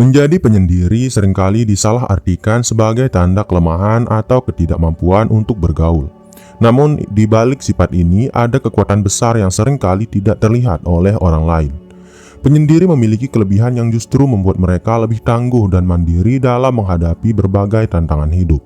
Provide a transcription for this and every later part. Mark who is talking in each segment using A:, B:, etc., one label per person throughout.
A: Menjadi penyendiri seringkali disalahartikan sebagai tanda kelemahan atau ketidakmampuan untuk bergaul. Namun, di balik sifat ini ada kekuatan besar yang seringkali tidak terlihat oleh orang lain. Penyendiri memiliki kelebihan yang justru membuat mereka lebih tangguh dan mandiri dalam menghadapi berbagai tantangan hidup.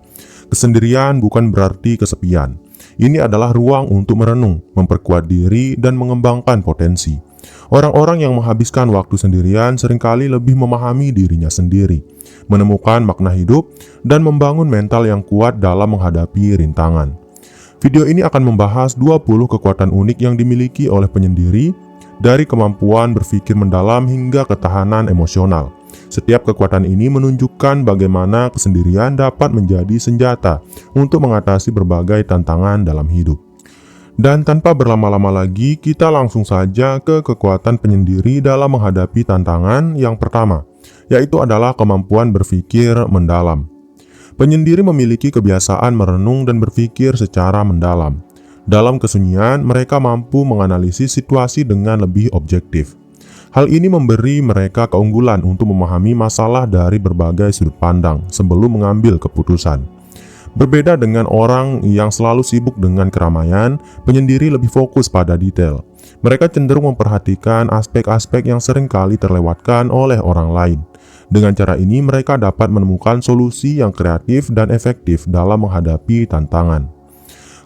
A: Kesendirian bukan berarti kesepian. Ini adalah ruang untuk merenung, memperkuat diri, dan mengembangkan potensi. Orang-orang yang menghabiskan waktu sendirian seringkali lebih memahami dirinya sendiri, menemukan makna hidup, dan membangun mental yang kuat dalam menghadapi rintangan. Video ini akan membahas 20 kekuatan unik yang dimiliki oleh penyendiri, dari kemampuan berpikir mendalam hingga ketahanan emosional. Setiap kekuatan ini menunjukkan bagaimana kesendirian dapat menjadi senjata untuk mengatasi berbagai tantangan dalam hidup. Dan tanpa berlama-lama lagi, kita langsung saja ke kekuatan penyendiri dalam menghadapi tantangan yang pertama, yaitu adalah kemampuan berpikir mendalam. Penyendiri memiliki kebiasaan merenung dan berpikir secara mendalam. Dalam kesunyian, mereka mampu menganalisis situasi dengan lebih objektif. Hal ini memberi mereka keunggulan untuk memahami masalah dari berbagai sudut pandang sebelum mengambil keputusan. Berbeda dengan orang yang selalu sibuk dengan keramaian, penyendiri lebih fokus pada detail. Mereka cenderung memperhatikan aspek-aspek yang seringkali terlewatkan oleh orang lain. Dengan cara ini, mereka dapat menemukan solusi yang kreatif dan efektif dalam menghadapi tantangan.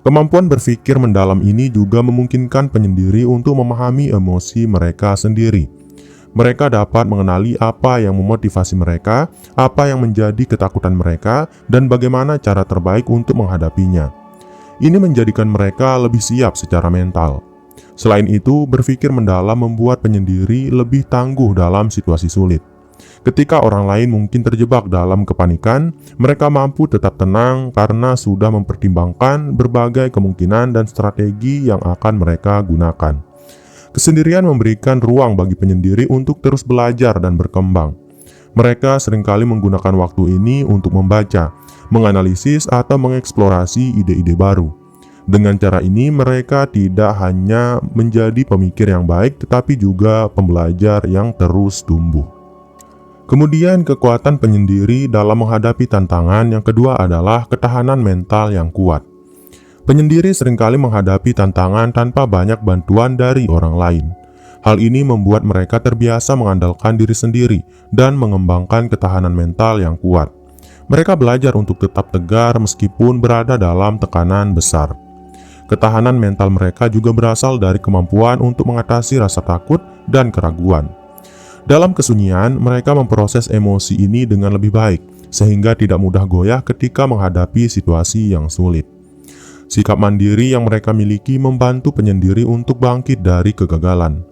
A: Kemampuan berpikir mendalam ini juga memungkinkan penyendiri untuk memahami emosi mereka sendiri. Mereka dapat mengenali apa yang memotivasi mereka, apa yang menjadi ketakutan mereka, dan bagaimana cara terbaik untuk menghadapinya. Ini menjadikan mereka lebih siap secara mental. Selain itu, berpikir mendalam membuat penyendiri lebih tangguh dalam situasi sulit. Ketika orang lain mungkin terjebak dalam kepanikan, mereka mampu tetap tenang karena sudah mempertimbangkan berbagai kemungkinan dan strategi yang akan mereka gunakan. Kesendirian memberikan ruang bagi penyendiri untuk terus belajar dan berkembang. Mereka seringkali menggunakan waktu ini untuk membaca, menganalisis, atau mengeksplorasi ide-ide baru. Dengan cara ini, mereka tidak hanya menjadi pemikir yang baik, tetapi juga pembelajar yang terus tumbuh. Kemudian, kekuatan penyendiri dalam menghadapi tantangan yang kedua adalah ketahanan mental yang kuat. Penyendiri seringkali menghadapi tantangan tanpa banyak bantuan dari orang lain. Hal ini membuat mereka terbiasa mengandalkan diri sendiri dan mengembangkan ketahanan mental yang kuat. Mereka belajar untuk tetap tegar meskipun berada dalam tekanan besar. Ketahanan mental mereka juga berasal dari kemampuan untuk mengatasi rasa takut dan keraguan. Dalam kesunyian, mereka memproses emosi ini dengan lebih baik, sehingga tidak mudah goyah ketika menghadapi situasi yang sulit. Sikap mandiri yang mereka miliki membantu penyendiri untuk bangkit dari kegagalan.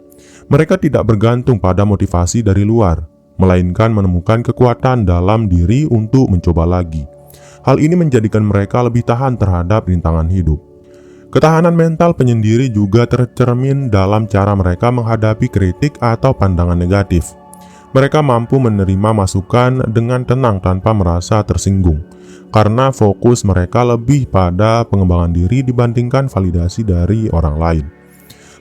A: Mereka tidak bergantung pada motivasi dari luar, melainkan menemukan kekuatan dalam diri untuk mencoba lagi. Hal ini menjadikan mereka lebih tahan terhadap rintangan hidup. Ketahanan mental penyendiri juga tercermin dalam cara mereka menghadapi kritik atau pandangan negatif. Mereka mampu menerima masukan dengan tenang tanpa merasa tersinggung, karena fokus mereka lebih pada pengembangan diri dibandingkan validasi dari orang lain.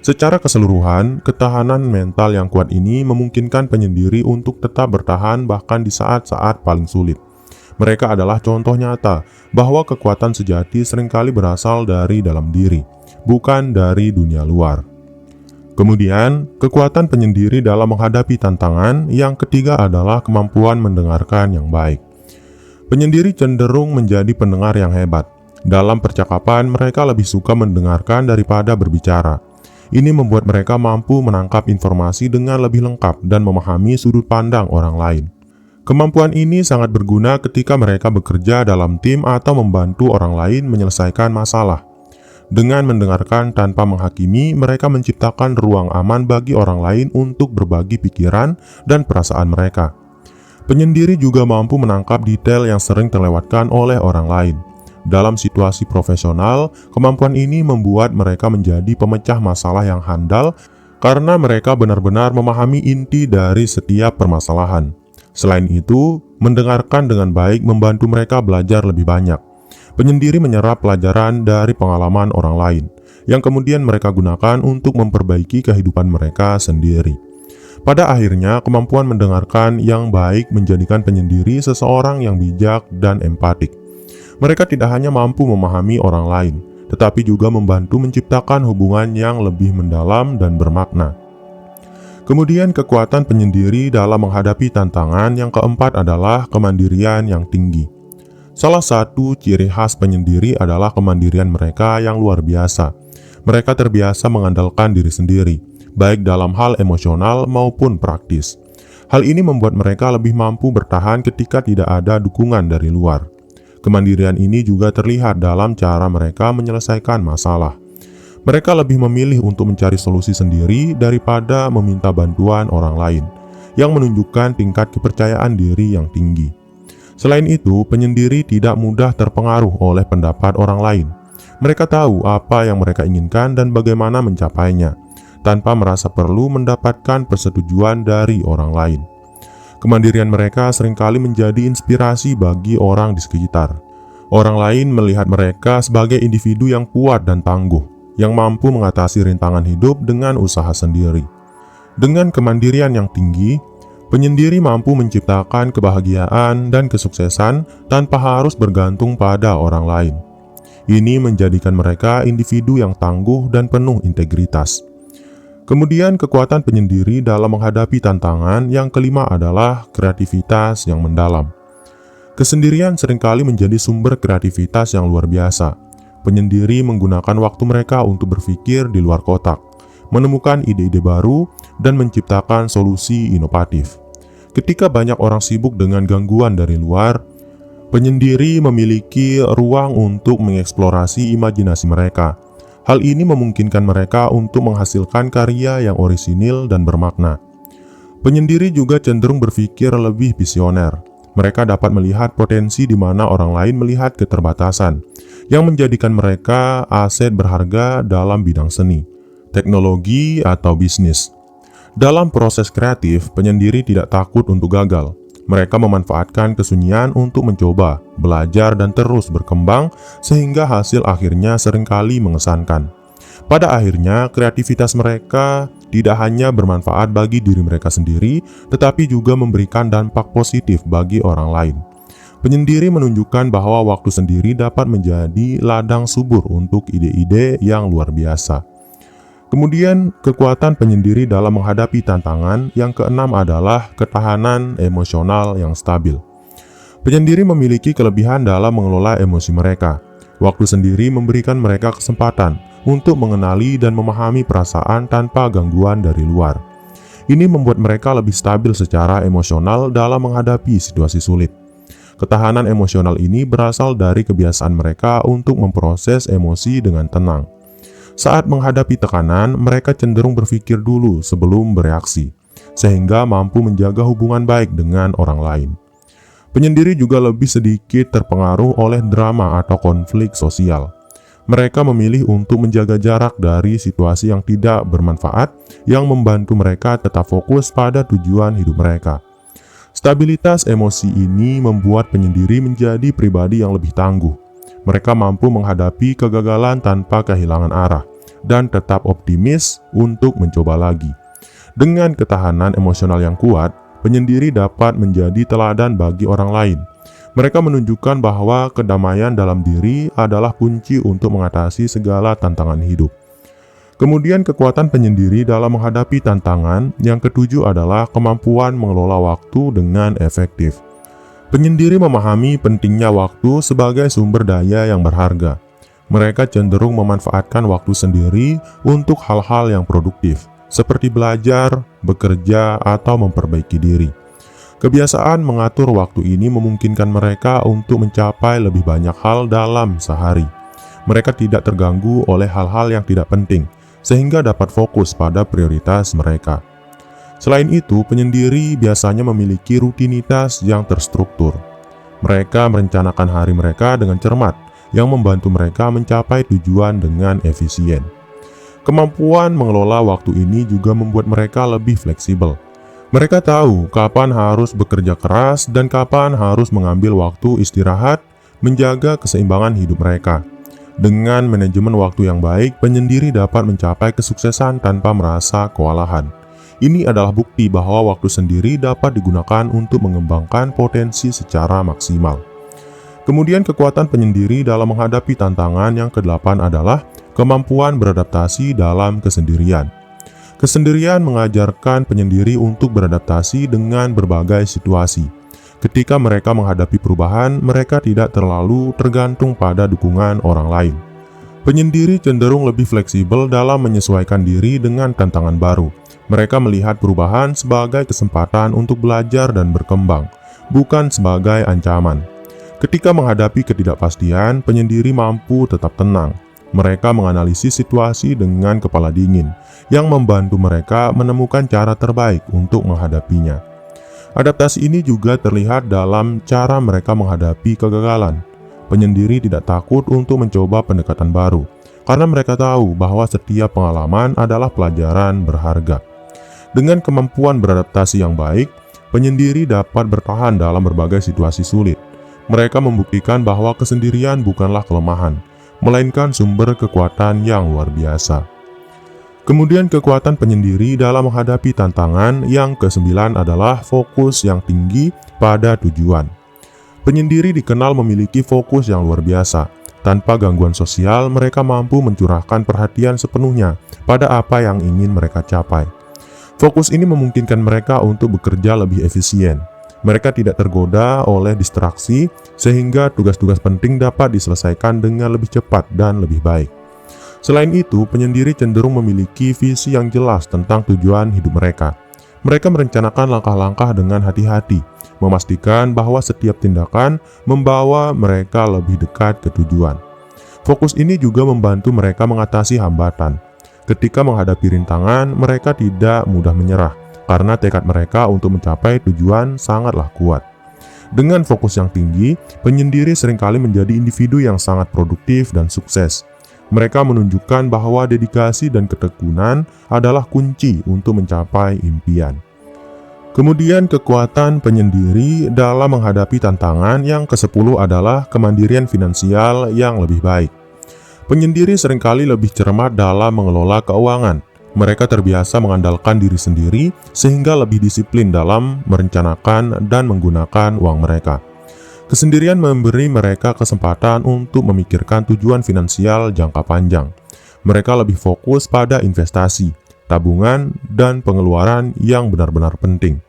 A: Secara keseluruhan, ketahanan mental yang kuat ini memungkinkan penyendiri untuk tetap bertahan bahkan di saat-saat paling sulit. Mereka adalah contoh nyata bahwa kekuatan sejati seringkali berasal dari dalam diri, bukan dari dunia luar. Kemudian, kekuatan penyendiri dalam menghadapi tantangan yang ketiga adalah kemampuan mendengarkan yang baik. Penyendiri cenderung menjadi pendengar yang hebat. Dalam percakapan, mereka lebih suka mendengarkan daripada berbicara. Ini membuat mereka mampu menangkap informasi dengan lebih lengkap dan memahami sudut pandang orang lain. Kemampuan ini sangat berguna ketika mereka bekerja dalam tim atau membantu orang lain menyelesaikan masalah. Dengan mendengarkan tanpa menghakimi, mereka menciptakan ruang aman bagi orang lain untuk berbagi pikiran dan perasaan mereka. Penyendiri juga mampu menangkap detail yang sering terlewatkan oleh orang lain. Dalam situasi profesional, kemampuan ini membuat mereka menjadi pemecah masalah yang handal karena mereka benar-benar memahami inti dari setiap permasalahan. Selain itu, mendengarkan dengan baik membantu mereka belajar lebih banyak. Penyendiri menyerap pelajaran dari pengalaman orang lain, yang kemudian mereka gunakan untuk memperbaiki kehidupan mereka sendiri. Pada akhirnya, kemampuan mendengarkan yang baik menjadikan penyendiri seseorang yang bijak dan empatik. Mereka tidak hanya mampu memahami orang lain, tetapi juga membantu menciptakan hubungan yang lebih mendalam dan bermakna. Kemudian kekuatan penyendiri dalam menghadapi tantangan yang keempat adalah kemandirian yang tinggi. Salah satu ciri khas penyendiri adalah kemandirian mereka yang luar biasa. Mereka terbiasa mengandalkan diri sendiri, baik dalam hal emosional maupun praktis. Hal ini membuat mereka lebih mampu bertahan ketika tidak ada dukungan dari luar. Kemandirian ini juga terlihat dalam cara mereka menyelesaikan masalah. Mereka lebih memilih untuk mencari solusi sendiri daripada meminta bantuan orang lain, yang menunjukkan tingkat kepercayaan diri yang tinggi. Selain itu, penyendiri tidak mudah terpengaruh oleh pendapat orang lain. Mereka tahu apa yang mereka inginkan dan bagaimana mencapainya, tanpa merasa perlu mendapatkan persetujuan dari orang lain. Kemandirian mereka seringkali menjadi inspirasi bagi orang di sekitar. Orang lain melihat mereka sebagai individu yang kuat dan tangguh, yang mampu mengatasi rintangan hidup dengan usaha sendiri. Dengan kemandirian yang tinggi, penyendiri mampu menciptakan kebahagiaan dan kesuksesan tanpa harus bergantung pada orang lain. Ini menjadikan mereka individu yang tangguh dan penuh integritas. Kemudian kekuatan penyendiri dalam menghadapi tantangan yang kelima adalah kreativitas yang mendalam. Kesendirian seringkali menjadi sumber kreativitas yang luar biasa. Penyendiri menggunakan waktu mereka untuk berpikir di luar kotak, menemukan ide-ide baru, dan menciptakan solusi inovatif. Ketika banyak orang sibuk dengan gangguan dari luar, penyendiri memiliki ruang untuk mengeksplorasi imajinasi mereka. Hal ini memungkinkan mereka untuk menghasilkan karya yang orisinil dan bermakna. Penyendiri juga cenderung berpikir lebih visioner. Mereka dapat melihat potensi di mana orang lain melihat keterbatasan, yang menjadikan mereka aset berharga dalam bidang seni, teknologi, atau bisnis. Dalam proses kreatif, penyendiri tidak takut untuk gagal. Mereka memanfaatkan kesunyian untuk mencoba, belajar, dan terus berkembang sehingga hasil akhirnya seringkali mengesankan. Pada akhirnya, kreativitas mereka tidak hanya bermanfaat bagi diri mereka sendiri, tetapi juga memberikan dampak positif bagi orang lain. Penyendiri menunjukkan bahwa waktu sendiri dapat menjadi ladang subur untuk ide-ide yang luar biasa. Kemudian, kekuatan penyendiri dalam menghadapi tantangan yang keenam adalah ketahanan emosional yang stabil. Penyendiri memiliki kelebihan dalam mengelola emosi mereka. Waktu sendiri memberikan mereka kesempatan untuk mengenali dan memahami perasaan tanpa gangguan dari luar. Ini membuat mereka lebih stabil secara emosional dalam menghadapi situasi sulit. Ketahanan emosional ini berasal dari kebiasaan mereka untuk memproses emosi dengan tenang. Saat menghadapi tekanan, mereka cenderung berpikir dulu sebelum bereaksi, sehingga mampu menjaga hubungan baik dengan orang lain. Penyendiri juga lebih sedikit terpengaruh oleh drama atau konflik sosial. Mereka memilih untuk menjaga jarak dari situasi yang tidak bermanfaat, yang membantu mereka tetap fokus pada tujuan hidup mereka. Stabilitas emosi ini membuat penyendiri menjadi pribadi yang lebih tangguh. Mereka mampu menghadapi kegagalan tanpa kehilangan arah dan tetap optimis untuk mencoba lagi. Dengan ketahanan emosional yang kuat, penyendiri dapat menjadi teladan bagi orang lain. Mereka menunjukkan bahwa kedamaian dalam diri adalah kunci untuk mengatasi segala tantangan hidup. Kemudian kekuatan penyendiri dalam menghadapi tantangan yang ketujuh adalah kemampuan mengelola waktu dengan efektif. Penyendiri memahami pentingnya waktu sebagai sumber daya yang berharga. Mereka cenderung memanfaatkan waktu sendiri untuk hal-hal yang produktif, seperti belajar, bekerja, atau memperbaiki diri. Kebiasaan mengatur waktu ini memungkinkan mereka untuk mencapai lebih banyak hal dalam sehari. Mereka tidak terganggu oleh hal-hal yang tidak penting, sehingga dapat fokus pada prioritas mereka. Selain itu, penyendiri biasanya memiliki rutinitas yang terstruktur. Mereka merencanakan hari mereka dengan cermat, yang membantu mereka mencapai tujuan dengan efisien. Kemampuan mengelola waktu ini juga membuat mereka lebih fleksibel. Mereka tahu kapan harus bekerja keras dan kapan harus mengambil waktu istirahat, menjaga keseimbangan hidup mereka. Dengan manajemen waktu yang baik, penyendiri dapat mencapai kesuksesan tanpa merasa kewalahan. Ini adalah bukti bahwa waktu sendiri dapat digunakan untuk mengembangkan potensi secara maksimal. Kemudian kekuatan penyendiri dalam menghadapi tantangan yang ke-8 adalah kemampuan beradaptasi dalam kesendirian. Kesendirian mengajarkan penyendiri untuk beradaptasi dengan berbagai situasi. Ketika mereka menghadapi perubahan, mereka tidak terlalu tergantung pada dukungan orang lain. Penyendiri cenderung lebih fleksibel dalam menyesuaikan diri dengan tantangan baru. Mereka melihat perubahan sebagai kesempatan untuk belajar dan berkembang, bukan sebagai ancaman. Ketika menghadapi ketidakpastian, penyendiri mampu tetap tenang. Mereka menganalisis situasi dengan kepala dingin, yang membantu mereka menemukan cara terbaik untuk menghadapinya. Adaptasi ini juga terlihat dalam cara mereka menghadapi kegagalan. Penyendiri tidak takut untuk mencoba pendekatan baru, karena mereka tahu bahwa setiap pengalaman adalah pelajaran berharga. Dengan kemampuan beradaptasi yang baik, penyendiri dapat bertahan dalam berbagai situasi sulit. Mereka membuktikan bahwa kesendirian bukanlah kelemahan, melainkan sumber kekuatan yang luar biasa. Kemudian kekuatan penyendiri dalam menghadapi tantangan yang ke-9 adalah fokus yang tinggi pada tujuan. Penyendiri dikenal memiliki fokus yang luar biasa. Tanpa gangguan sosial, mereka mampu mencurahkan perhatian sepenuhnya pada apa yang ingin mereka capai. Fokus ini memungkinkan mereka untuk bekerja lebih efisien. Mereka tidak tergoda oleh distraksi, sehingga tugas-tugas penting dapat diselesaikan dengan lebih cepat dan lebih baik. Selain itu, penyendiri cenderung memiliki visi yang jelas tentang tujuan hidup mereka. Mereka merencanakan langkah-langkah dengan hati-hati, memastikan bahwa setiap tindakan membawa mereka lebih dekat ke tujuan. Fokus ini juga membantu mereka mengatasi hambatan. Ketika menghadapi rintangan, mereka tidak mudah menyerah, karena tekad mereka untuk mencapai tujuan sangatlah kuat. Dengan fokus yang tinggi, penyendiri seringkali menjadi individu yang sangat produktif dan sukses. Mereka menunjukkan bahwa dedikasi dan ketekunan adalah kunci untuk mencapai impian. Kemudian kekuatan penyendiri dalam menghadapi tantangan yang ke-10 adalah kemandirian finansial yang lebih baik. Penyendiri seringkali lebih cermat dalam mengelola keuangan. Mereka terbiasa mengandalkan diri sendiri sehingga lebih disiplin dalam merencanakan dan menggunakan uang mereka. Kesendirian memberi mereka kesempatan untuk memikirkan tujuan finansial jangka panjang. Mereka lebih fokus pada investasi, tabungan, dan pengeluaran yang benar-benar penting.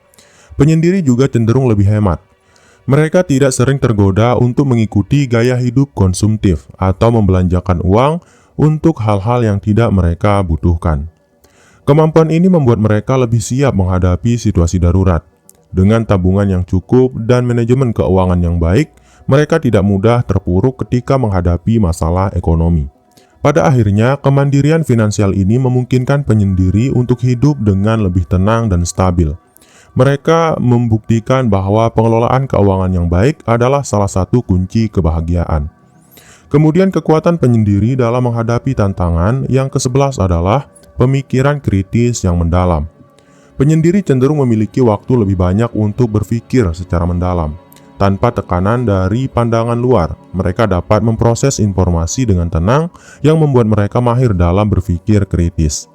A: Penyendiri juga cenderung lebih hemat. Mereka tidak sering tergoda untuk mengikuti gaya hidup konsumtif atau membelanjakan uang untuk hal-hal yang tidak mereka butuhkan. Kemampuan ini membuat mereka lebih siap menghadapi situasi darurat. Dengan tabungan yang cukup dan manajemen keuangan yang baik, mereka tidak mudah terpuruk ketika menghadapi masalah ekonomi. Pada akhirnya, kemandirian finansial ini memungkinkan penyendiri untuk hidup dengan lebih tenang dan stabil. Mereka membuktikan bahwa pengelolaan keuangan yang baik adalah salah satu kunci kebahagiaan. Kemudian kekuatan penyendiri dalam menghadapi tantangan yang ke-11 adalah pemikiran kritis yang mendalam. Penyendiri cenderung memiliki waktu lebih banyak untuk berpikir secara mendalam. Tanpa tekanan dari pandangan luar, mereka dapat memproses informasi dengan tenang yang membuat mereka mahir dalam berpikir kritis.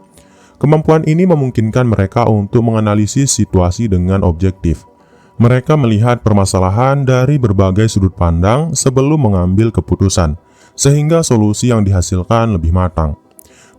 A: Kemampuan ini memungkinkan mereka untuk menganalisis situasi dengan objektif. Mereka melihat permasalahan dari berbagai sudut pandang sebelum mengambil keputusan, sehingga solusi yang dihasilkan lebih matang.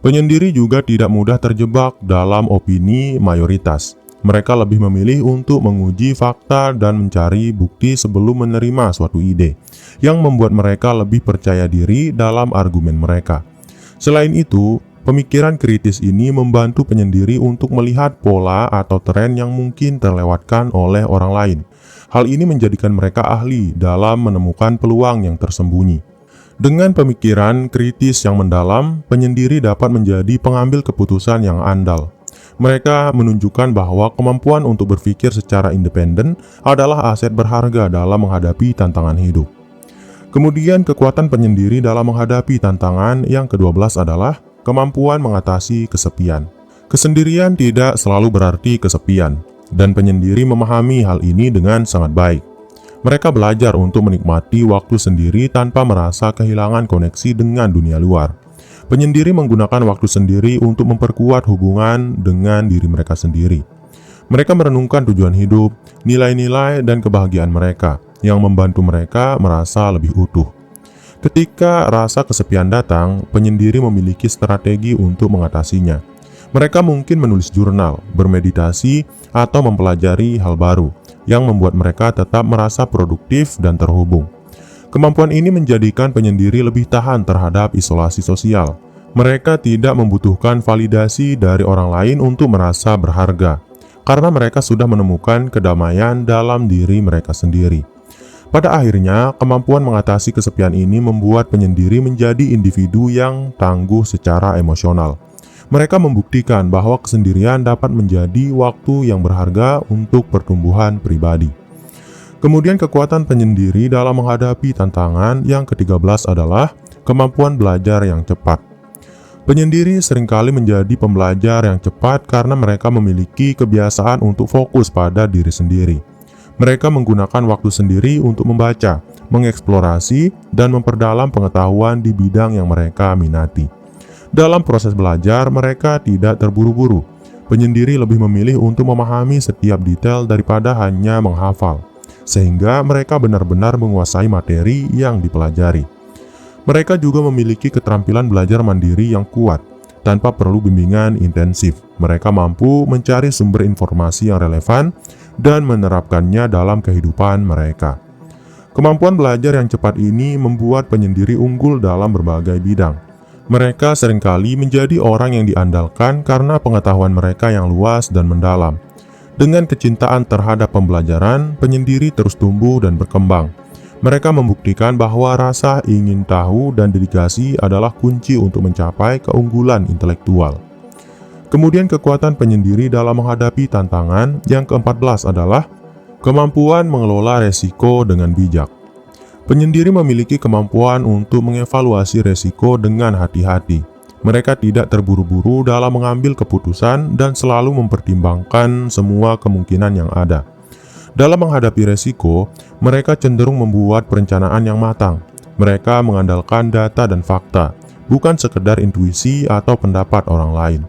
A: Penyendiri juga tidak mudah terjebak dalam opini mayoritas. Mereka lebih memilih untuk menguji fakta dan mencari bukti sebelum menerima suatu ide, yang membuat mereka lebih percaya diri dalam argumen mereka. Selain itu, pemikiran kritis ini membantu penyendiri untuk melihat pola atau tren yang mungkin terlewatkan oleh orang lain. Hal ini menjadikan mereka ahli dalam menemukan peluang yang tersembunyi. Dengan pemikiran kritis yang mendalam, penyendiri dapat menjadi pengambil keputusan yang andal. Mereka menunjukkan bahwa kemampuan untuk berpikir secara independen adalah aset berharga dalam menghadapi tantangan hidup. Kemudian kekuatan penyendiri dalam menghadapi tantangan yang ke-12 adalah kemampuan mengatasi kesepian. Kesendirian tidak selalu berarti kesepian, dan penyendiri memahami hal ini dengan sangat baik. Mereka belajar untuk menikmati waktu sendiri tanpa merasa kehilangan koneksi dengan dunia luar. Penyendiri menggunakan waktu sendiri untuk memperkuat hubungan dengan diri mereka sendiri. Mereka merenungkan tujuan hidup, nilai-nilai, dan kebahagiaan mereka yang membantu mereka merasa lebih utuh. Ketika rasa kesepian datang, penyendiri memiliki strategi untuk mengatasinya. Mereka mungkin menulis jurnal, bermeditasi, atau mempelajari hal baru yang membuat mereka tetap merasa produktif dan terhubung. Kemampuan ini menjadikan penyendiri lebih tahan terhadap isolasi sosial. Mereka tidak membutuhkan validasi dari orang lain untuk merasa berharga, karena mereka sudah menemukan kedamaian dalam diri mereka sendiri. Pada akhirnya, kemampuan mengatasi kesepian ini membuat penyendiri menjadi individu yang tangguh secara emosional. Mereka membuktikan bahwa kesendirian dapat menjadi waktu yang berharga untuk pertumbuhan pribadi. Kemudian kekuatan penyendiri dalam menghadapi tantangan yang ke-13 adalah kemampuan belajar yang cepat. Penyendiri seringkali menjadi pembelajar yang cepat karena mereka memiliki kebiasaan untuk fokus pada diri sendiri. Mereka menggunakan waktu sendiri untuk membaca, mengeksplorasi, dan memperdalam pengetahuan di bidang yang mereka minati. Dalam proses belajar, mereka tidak terburu-buru. Penyendiri lebih memilih untuk memahami setiap detail daripada hanya menghafal, sehingga mereka benar-benar menguasai materi yang dipelajari. Mereka juga memiliki keterampilan belajar mandiri yang kuat, tanpa perlu bimbingan intensif. Mereka mampu mencari sumber informasi yang relevan dan menerapkannya dalam kehidupan mereka. Kemampuan belajar yang cepat ini membuat penyendiri unggul dalam berbagai bidang. Mereka seringkali menjadi orang yang diandalkan karena pengetahuan mereka yang luas dan mendalam. Dengan kecintaan terhadap pembelajaran, penyendiri terus tumbuh dan berkembang. Mereka membuktikan bahwa rasa ingin tahu dan dedikasi adalah kunci untuk mencapai keunggulan intelektual. Kemudian kekuatan penyendiri dalam menghadapi tantangan yang ke-14 adalah kemampuan mengelola resiko dengan bijak. Penyendiri memiliki kemampuan untuk mengevaluasi resiko dengan hati-hati. Mereka tidak terburu-buru dalam mengambil keputusan dan selalu mempertimbangkan semua kemungkinan yang ada. Dalam menghadapi resiko, mereka cenderung membuat perencanaan yang matang. Mereka mengandalkan data dan fakta, bukan sekedar intuisi atau pendapat orang lain.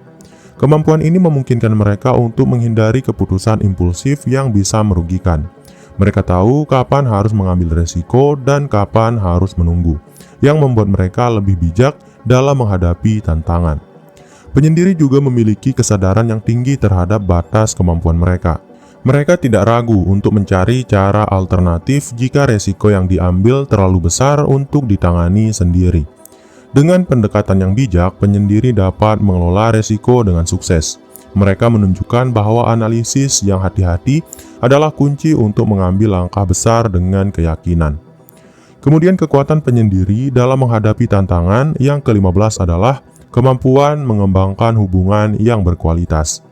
A: Kemampuan ini memungkinkan mereka untuk menghindari keputusan impulsif yang bisa merugikan. Mereka tahu kapan harus mengambil resiko dan kapan harus menunggu, yang membuat mereka lebih bijak dalam menghadapi tantangan. Penyendiri juga memiliki kesadaran yang tinggi terhadap batas kemampuan mereka. Mereka tidak ragu untuk mencari cara alternatif jika resiko yang diambil terlalu besar untuk ditangani sendiri. Dengan pendekatan yang bijak, penyendiri dapat mengelola resiko dengan sukses. Mereka menunjukkan bahwa analisis yang hati-hati adalah kunci untuk mengambil langkah besar dengan keyakinan. Kemudian kekuatan penyendiri dalam menghadapi tantangan yang ke-15 adalah kemampuan mengembangkan hubungan yang berkualitas.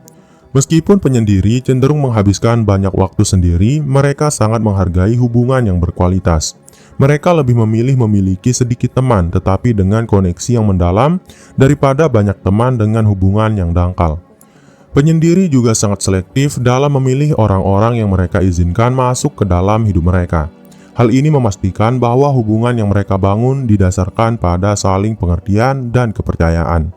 A: Meskipun penyendiri cenderung menghabiskan banyak waktu sendiri, mereka sangat menghargai hubungan yang berkualitas. Mereka lebih memilih memiliki sedikit teman tetapi dengan koneksi yang mendalam daripada banyak teman dengan hubungan yang dangkal. Penyendiri juga sangat selektif dalam memilih orang-orang yang mereka izinkan masuk ke dalam hidup mereka. Hal ini memastikan bahwa hubungan yang mereka bangun didasarkan pada saling pengertian dan kepercayaan.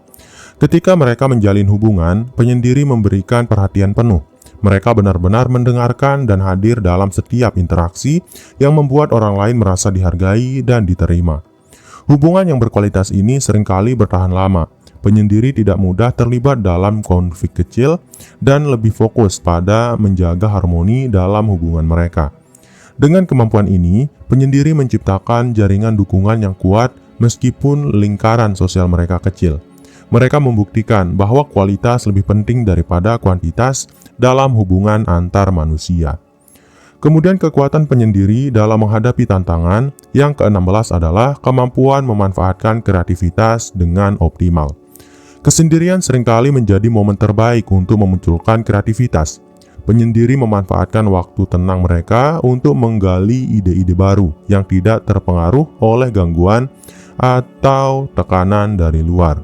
A: Ketika mereka menjalin hubungan, penyendiri memberikan perhatian penuh. Mereka benar-benar mendengarkan dan hadir dalam setiap interaksi yang membuat orang lain merasa dihargai dan diterima. Hubungan yang berkualitas ini seringkali bertahan lama. Penyendiri tidak mudah terlibat dalam konflik kecil dan lebih fokus pada menjaga harmoni dalam hubungan mereka. Dengan kemampuan ini, penyendiri menciptakan jaringan dukungan yang kuat meskipun lingkaran sosial mereka kecil. Mereka membuktikan bahwa kualitas lebih penting daripada kuantitas dalam hubungan antar manusia. Kemudian kekuatan penyendiri dalam menghadapi tantangan yang ke-16 adalah kemampuan memanfaatkan kreativitas dengan optimal. Kesendirian seringkali menjadi momen terbaik untuk memunculkan kreativitas. Penyendiri memanfaatkan waktu tenang mereka untuk menggali ide-ide baru yang tidak terpengaruh oleh gangguan atau tekanan dari luar.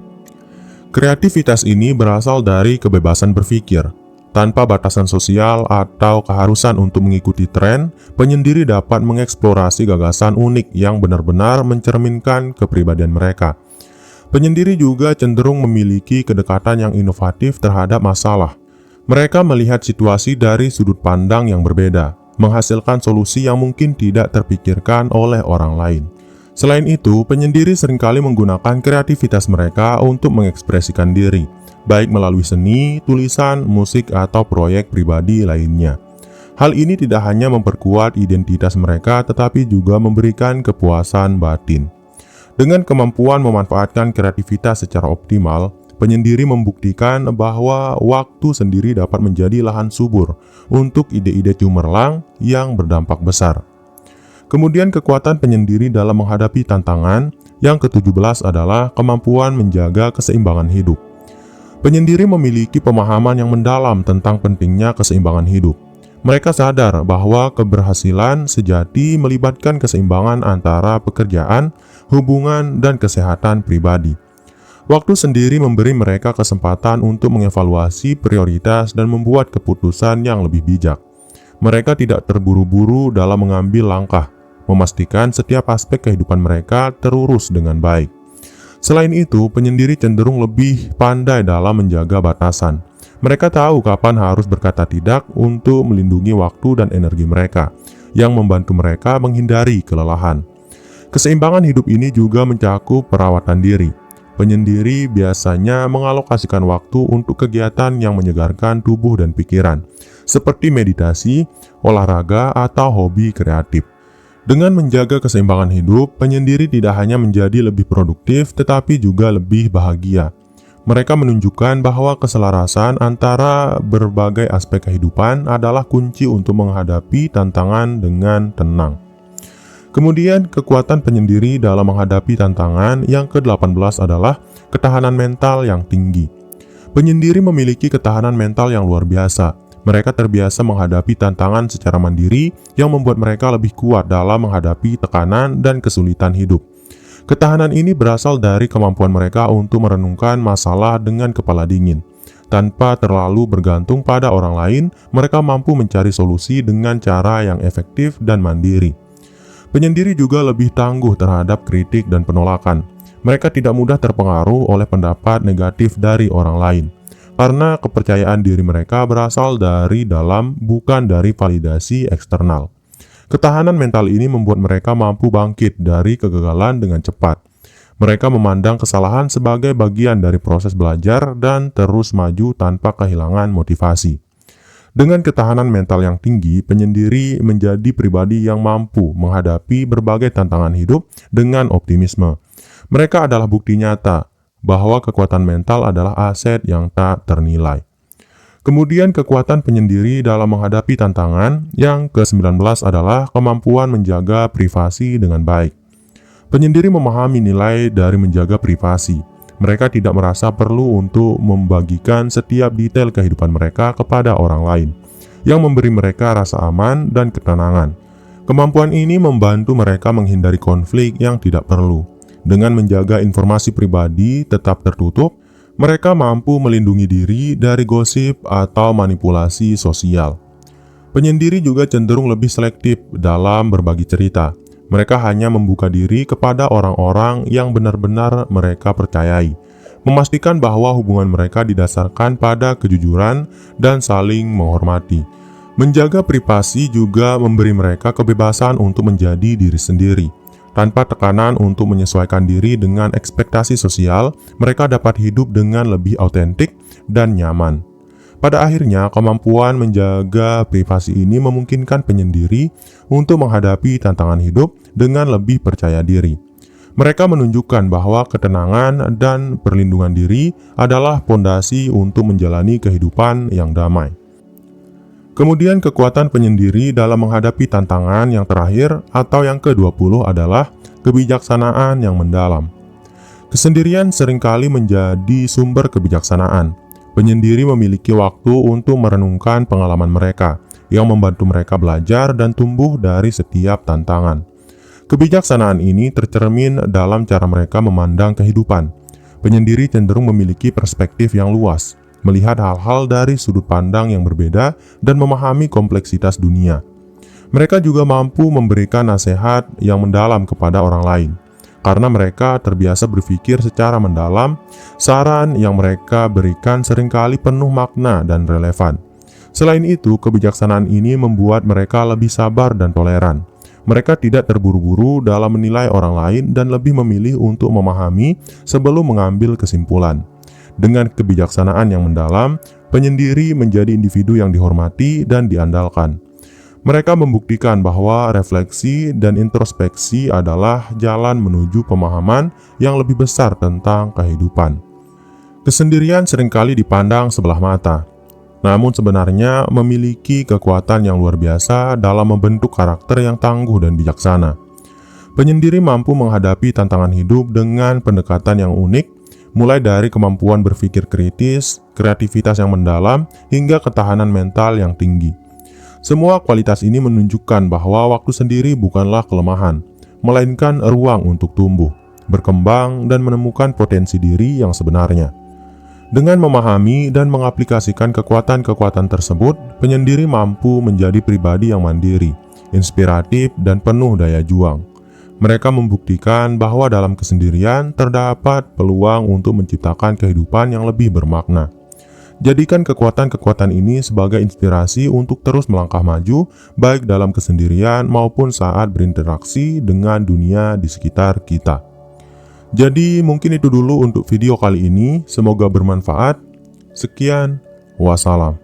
A: Kreativitas ini berasal dari kebebasan berpikir. Tanpa batasan sosial atau keharusan untuk mengikuti tren, penyendiri dapat mengeksplorasi gagasan unik yang benar-benar mencerminkan kepribadian mereka. Penyendiri juga cenderung memiliki kedekatan yang inovatif terhadap masalah. Mereka melihat situasi dari sudut pandang yang berbeda, menghasilkan solusi yang mungkin tidak terpikirkan oleh orang lain. Selain itu, penyendiri seringkali menggunakan kreativitas mereka untuk mengekspresikan diri, baik melalui seni, tulisan, musik, atau proyek pribadi lainnya. Hal ini tidak hanya memperkuat identitas mereka, tetapi juga memberikan kepuasan batin. Dengan kemampuan memanfaatkan kreativitas secara optimal, penyendiri membuktikan bahwa waktu sendiri dapat menjadi lahan subur untuk ide-ide cemerlang yang berdampak besar. Kemudian kekuatan penyendiri dalam menghadapi tantangan yang ke-17 adalah kemampuan menjaga keseimbangan hidup. Penyendiri memiliki pemahaman yang mendalam tentang pentingnya keseimbangan hidup. Mereka sadar bahwa keberhasilan sejati melibatkan keseimbangan antara pekerjaan, hubungan, dan kesehatan pribadi. Waktu sendiri memberi mereka kesempatan untuk mengevaluasi prioritas dan membuat keputusan yang lebih bijak. Mereka tidak terburu-buru dalam mengambil langkah, memastikan setiap aspek kehidupan mereka terurus dengan baik. Selain itu, penyendiri cenderung lebih pandai dalam menjaga batasan. Mereka tahu kapan harus berkata tidak untuk melindungi waktu dan energi mereka, yang membantu mereka menghindari kelelahan. Keseimbangan hidup ini juga mencakup perawatan diri. Penyendiri biasanya mengalokasikan waktu untuk kegiatan yang menyegarkan tubuh dan pikiran, seperti meditasi, olahraga, atau hobi kreatif. Dengan menjaga keseimbangan hidup, penyendiri tidak hanya menjadi lebih produktif, tetapi juga lebih bahagia. Mereka menunjukkan bahwa keselarasan antara berbagai aspek kehidupan adalah kunci untuk menghadapi tantangan dengan tenang. Kemudian, kekuatan penyendiri dalam menghadapi tantangan yang ke-18 adalah ketahanan mental yang tinggi. Penyendiri memiliki ketahanan mental yang luar biasa. Mereka terbiasa menghadapi tantangan secara mandiri yang membuat mereka lebih kuat dalam menghadapi tekanan dan kesulitan hidup. Ketahanan ini berasal dari kemampuan mereka untuk merenungkan masalah dengan kepala dingin. Tanpa terlalu bergantung pada orang lain, mereka mampu mencari solusi dengan cara yang efektif dan mandiri. Penyendiri juga lebih tangguh terhadap kritik dan penolakan. Mereka tidak mudah terpengaruh oleh pendapat negatif dari orang lain, karena kepercayaan diri mereka berasal dari dalam, bukan dari validasi eksternal. Ketahanan mental ini membuat mereka mampu bangkit dari kegagalan dengan cepat. Mereka memandang kesalahan sebagai bagian dari proses belajar dan terus maju tanpa kehilangan motivasi. Dengan ketahanan mental yang tinggi, penyendiri menjadi pribadi yang mampu menghadapi berbagai tantangan hidup dengan optimisme. Mereka adalah bukti nyata bahwa kekuatan mental adalah aset yang tak ternilai. Kemudian kekuatan penyendiri dalam menghadapi tantangan yang ke-19 adalah kemampuan menjaga privasi dengan baik. Penyendiri memahami nilai dari menjaga privasi. Mereka tidak merasa perlu untuk membagikan setiap detail kehidupan mereka kepada orang lain, yang memberi mereka rasa aman dan ketenangan. Kemampuan ini membantu mereka menghindari konflik yang tidak perlu. Dengan menjaga informasi pribadi tetap tertutup, mereka mampu melindungi diri dari gosip atau manipulasi sosial. Penyendiri juga cenderung lebih selektif dalam berbagi cerita. Mereka hanya membuka diri kepada orang-orang yang benar-benar mereka percayai, memastikan bahwa hubungan mereka didasarkan pada kejujuran dan saling menghormati. Menjaga privasi juga memberi mereka kebebasan untuk menjadi diri sendiri. Tanpa tekanan untuk menyesuaikan diri dengan ekspektasi sosial, mereka dapat hidup dengan lebih autentik dan nyaman. Pada akhirnya, kemampuan menjaga privasi ini memungkinkan penyendiri untuk menghadapi tantangan hidup dengan lebih percaya diri. Mereka menunjukkan bahwa ketenangan dan perlindungan diri adalah fondasi untuk menjalani kehidupan yang damai. Kemudian kekuatan penyendiri dalam menghadapi tantangan yang terakhir atau yang ke-20 adalah kebijaksanaan yang mendalam. Kesendirian seringkali menjadi sumber kebijaksanaan. Penyendiri memiliki waktu untuk merenungkan pengalaman mereka, yang membantu mereka belajar dan tumbuh dari setiap tantangan. Kebijaksanaan ini tercermin dalam cara mereka memandang kehidupan. Penyendiri cenderung memiliki perspektif yang luas, melihat hal-hal dari sudut pandang yang berbeda dan memahami kompleksitas dunia. Mereka juga mampu memberikan nasihat yang mendalam kepada orang lain. karena mereka terbiasa berpikir secara mendalam. Saran yang mereka berikan seringkali penuh makna dan relevan. Selain itu, kebijaksanaan ini membuat mereka lebih sabar dan toleran. Mereka tidak terburu-buru dalam menilai orang lain dan lebih memilih untuk memahami sebelum mengambil kesimpulan. Dengan kebijaksanaan yang mendalam, penyendiri menjadi individu yang dihormati dan diandalkan. Mereka membuktikan bahwa refleksi dan introspeksi adalah jalan menuju pemahaman yang lebih besar tentang kehidupan. Kesendirian seringkali dipandang sebelah mata, namun sebenarnya memiliki kekuatan yang luar biasa dalam membentuk karakter yang tangguh dan bijaksana. Penyendiri mampu menghadapi tantangan hidup dengan pendekatan yang unik, mulai dari kemampuan berpikir kritis, kreativitas yang mendalam, hingga ketahanan mental yang tinggi. Semua kualitas ini menunjukkan bahwa waktu sendiri bukanlah kelemahan, melainkan ruang untuk tumbuh, berkembang, dan menemukan potensi diri yang sebenarnya. Dengan memahami dan mengaplikasikan kekuatan-kekuatan tersebut, penyendiri mampu menjadi pribadi yang mandiri, inspiratif, dan penuh daya juang. Mereka membuktikan bahwa dalam kesendirian terdapat peluang untuk menciptakan kehidupan yang lebih bermakna. Jadikan kekuatan-kekuatan ini sebagai inspirasi untuk terus melangkah maju, baik dalam kesendirian maupun saat berinteraksi dengan dunia di sekitar kita. Jadi mungkin itu dulu untuk video kali ini, semoga bermanfaat. Sekian, wassalam.